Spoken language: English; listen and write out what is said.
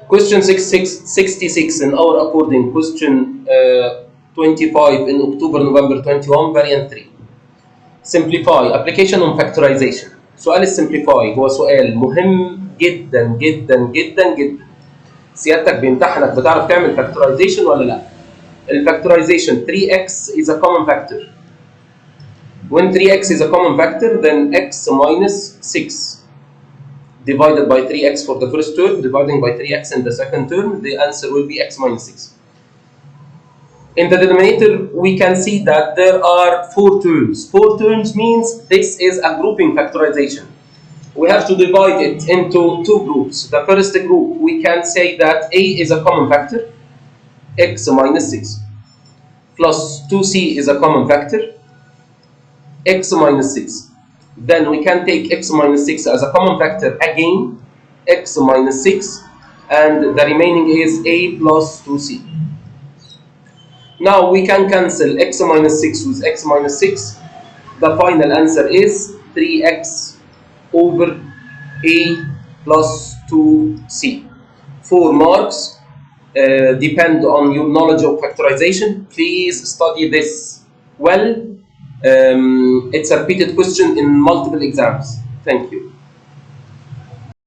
Question 66 in our according, question 25 in October November 21 variant 3. Simplify application on factorization. سؤال السمبليفاي هو سؤال مهم جدا جدا جدا جدا. سيادتك بيمتحنك بتعرف تعمل factorization ولا لا؟ الفactorization 3x is a common factor. When 3x is a common factor, then x minus 6 divided by 3x for the first term, dividing by 3x in the second term, the answer will be x minus 6. In the denominator, we can see that there are 4 terms. 4 terms means this is a grouping factorization. We have to divide it into 2 groups. The first group, we can say that a is a common factor, x minus 6, plus 2c is a common factor, x minus 6. Then we can take x minus 6 as a common factor again, x minus 6, and the remaining is a plus 2c. Now we can cancel x minus 6 with x minus 6. The final answer is 3x over a plus 2c. 4 marks depend on your knowledge of factorization. Please study this well. It's a repeated question in multiple exams. Thank you.